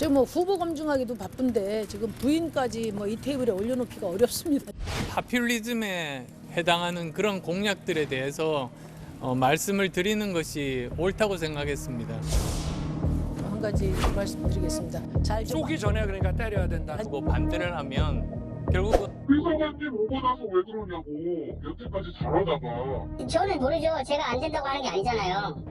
지금 뭐 후보 검증하기도 바쁜데 지금 부인까지 뭐 이 테이블에 올려놓기가 어렵습니다. 파퓰리즘에 해당하는 그런 공약들에 대해서 말씀을 드리는 것이 옳다고 생각했습니다. 한 가지 말씀드리겠습니다. 잘 좀 쏘기 전에 그러니까 때려야 된다. 뭐 반대를 하면 결국은 비서관님 오고 나서 왜 그러냐고 여태까지 잘하다가 저는 모르죠. 제가 안 된다고 하는 게 아니잖아요.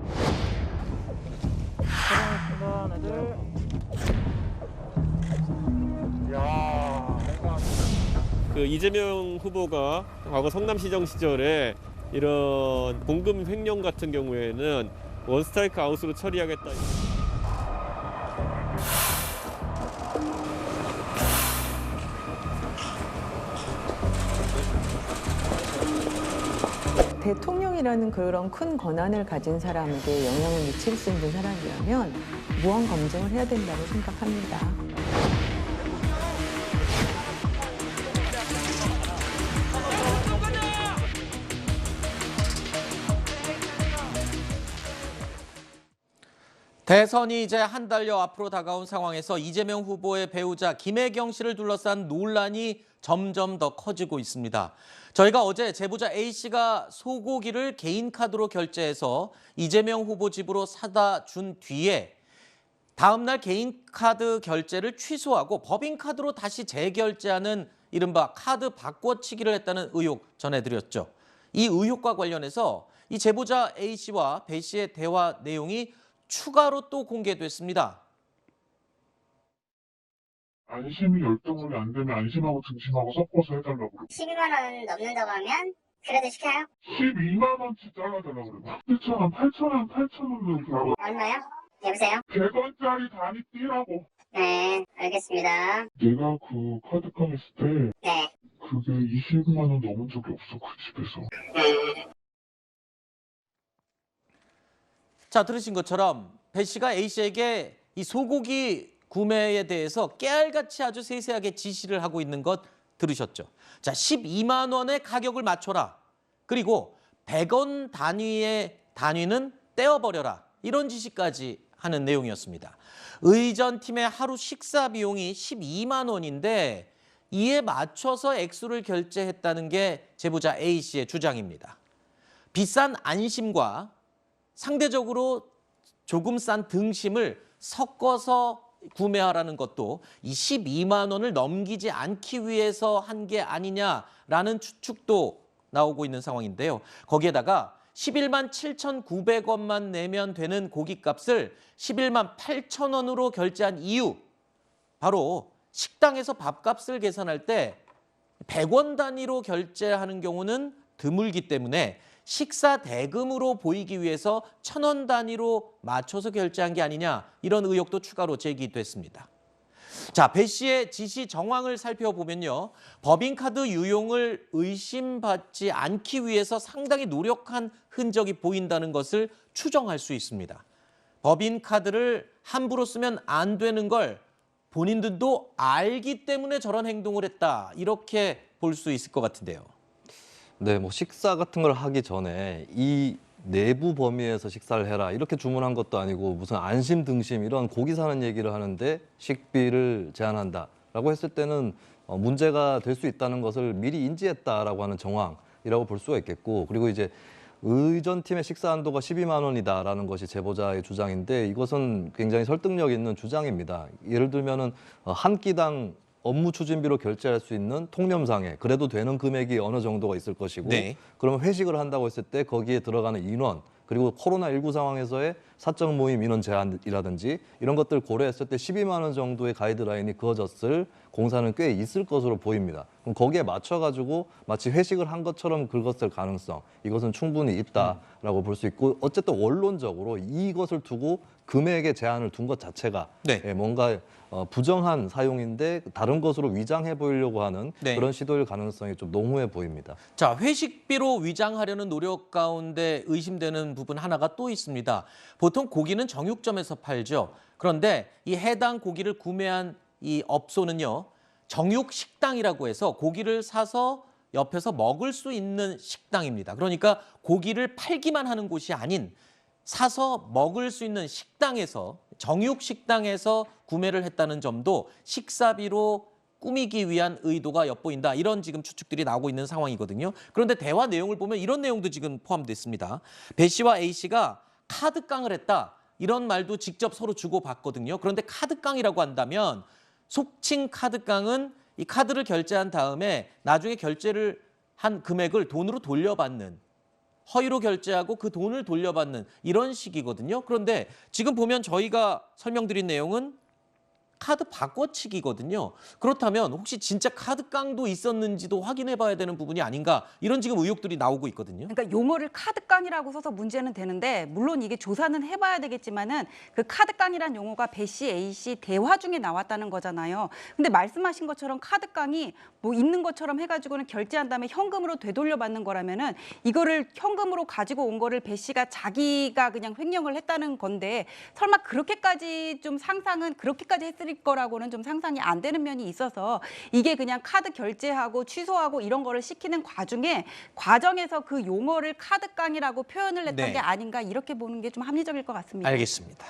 그 이재명 후보가 과거 성남시정 시절에 이런 공금 횡령 같은 경우에는 원스트라이크 아웃으로 처리하겠다. 대통령이라는 그런 큰 권한을 가진 사람에게 영향을 미칠 수 있는 사람이라면 무언 검증을 해야 된다고 생각합니다. 대선이 이제 한 달여 앞으로 다가온 상황에서 이재명 후보의 배우자 김혜경 씨를 둘러싼 논란이 점점 더 커지고 있습니다. 저희가 어제 제보자 A씨가 소고기를 개인 카드로 결제해서 이재명 후보 집으로 사다 준 뒤에 다음 날 개인 카드 결제를 취소하고 법인 카드로 다시 재결제하는 이른바 카드 바꿔치기를 했다는 의혹 전해드렸죠. 이 의혹과 관련해서 이 제보자 A씨와 B씨의 대화 내용이 추가로 또 공개됐습니다. 안심이 열등하게 안 되면 안심하고 등심하고 섞어서 해달라고 그러고 12만 원 넘는다고 하면 그래도 시켜요? 12만 원치 잘라달라고 그러고 7,000원, 8,000원, 8,000원을 주라고 얼마요? 여보세요? 100원짜리 단위 띄라고 네, 알겠습니다. 내가 그 카드깡 했을 때 네. 그게 20만 원 넘은 적이 없어 그 집에서. 자, 들으신 것처럼 배 씨가 A 씨에게 이 소고기 구매에 대해서 깨알같이 아주 세세하게 지시를 하고 있는 것 들으셨죠? 자, 12만 원의 가격을 맞춰라. 그리고 100원 단위의 단위는 떼어버려라. 이런 지시까지 하는 내용이었습니다. 의전팀의 하루 식사 비용이 12만 원인데 이에 맞춰서 액수를 결제했다는 게 제보자 A 씨의 주장입니다. 비싼 안심과 상대적으로 조금 싼 등심을 섞어서 구매하라는 것도 이 12만 원을 넘기지 않기 위해서 한 게 아니냐라는 추측도 나오고 있는 상황인데요. 거기에다가 11만 7,900원만 내면 되는 고깃값을 11만 8천 원으로 결제한 이유, 바로 식당에서 밥값을 계산할 때 100원 단위로 결제하는 경우는 드물기 때문에 식사 대금으로 보이기 위해서 1,000원 단위로 맞춰서 결제한 게 아니냐, 이런 의혹도 추가로 제기됐습니다. 자, 배 씨의 지시 정황을 살펴보면요. 법인카드 유용을 의심받지 않기 위해서 상당히 노력한 흔적이 보인다는 것을 추정할 수 있습니다. 법인카드를 함부로 쓰면 안 되는 걸 본인들도 알기 때문에 저런 행동을 했다, 이렇게 볼 수 있을 것 같은데요. 네, 뭐 식사 같은 걸 하기 전에 이 내부 범위에서 식사를 해라 이렇게 주문한 것도 아니고 무슨 안심 등심 이런 고기 사는 얘기를 하는데 식비를 제한한다라고 했을 때는 문제가 될 수 있다는 것을 미리 인지했다라고 하는 정황이라고 볼 수가 있겠고, 그리고 이제 의전팀의 식사 한도가 12만 원이다라는 것이 제보자의 주장인데 이것은 굉장히 설득력 있는 주장입니다. 예를 들면은 한 끼당 업무 추진비로 결제할 수 있는 통념상에 그래도 되는 금액이 어느 정도가 있을 것이고, 네. 그러면 회식을 한다고 했을 때 거기에 들어가는 인원, 그리고 코로나19 상황에서의 사적 모임 인원 제한이라든지 이런 것들 고려했을 때 12만 원 정도의 가이드라인이 그어졌을 공사는 꽤 있을 것으로 보입니다. 그럼 거기에 맞춰가지고 마치 회식을 한 것처럼 긁었을 가능성, 이것은 충분히 있다라고 볼 수 있고, 어쨌든 원론적으로 이것을 두고 금액의 제한을 둔 것 자체가 네. 뭔가 부정한 사용인데 다른 것으로 위장해 보이려고 하는 네. 그런 시도일 가능성이 좀 농후해 보입니다. 자, 회식비로 위장하려는 노력 가운데 의심되는 부분 하나가 또 있습니다. 보통 고기는 정육점에서 팔죠. 그런데 이 해당 고기를 구매한 이 업소는요, 정육식당이라고 해서 고기를 사서 옆에서 먹을 수 있는 식당입니다. 그러니까 고기를 팔기만 하는 곳이 아닌 사서 먹을 수 있는 식당에서, 정육 식당에서 구매를 했다는 점도 식사비로 꾸미기 위한 의도가 엿보인다. 이런 지금 추측들이 나오고 있는 상황이거든요. 그런데 대화 내용을 보면 이런 내용도 지금 포함됐습니다. 배 씨와 A 씨가 카드깡을 했다. 이런 말도 직접 서로 주고받거든요. 그런데 카드깡이라고 한다면 속칭 카드깡은 이 카드를 결제한 다음에 나중에 결제를 한 금액을 돈으로 돌려받는, 허위로 결제하고 그 돈을 돌려받는 이런 식이거든요. 그런데 지금 보면 저희가 설명드린 내용은 카드 바꿔치기거든요. 그렇다면 혹시 진짜 카드깡도 있었는지도 확인해 봐야 되는 부분이 아닌가, 이런 지금 의혹들이 나오고 있거든요. 그러니까 용어를 카드깡이라고 써서 문제는 되는데, 물론 이게 조사는 해봐야 되겠지만은 그 카드깡이란 용어가 배 씨, A 씨 대화 중에 나왔다는 거잖아요. 근데 말씀하신 것처럼 카드깡이 뭐 있는 것처럼 해가지고는 결제한 다음에 현금으로 되돌려받는 거라면은 이거를 현금으로 가지고 온 거를 배 씨가 자기가 그냥 횡령을 했다는 건데, 설마 그렇게까지 좀 상상은 그렇게까지 했을 거라고는 좀 상상이 안 되는 면이 있어서, 이게 그냥 카드 결제하고 취소하고 이런 거를 시키는 과정에서 그 용어를 카드깡이라고 표현을 했던 네. 게 아닌가, 이렇게 보는 게 좀 합리적일 것 같습니다. 알겠습니다.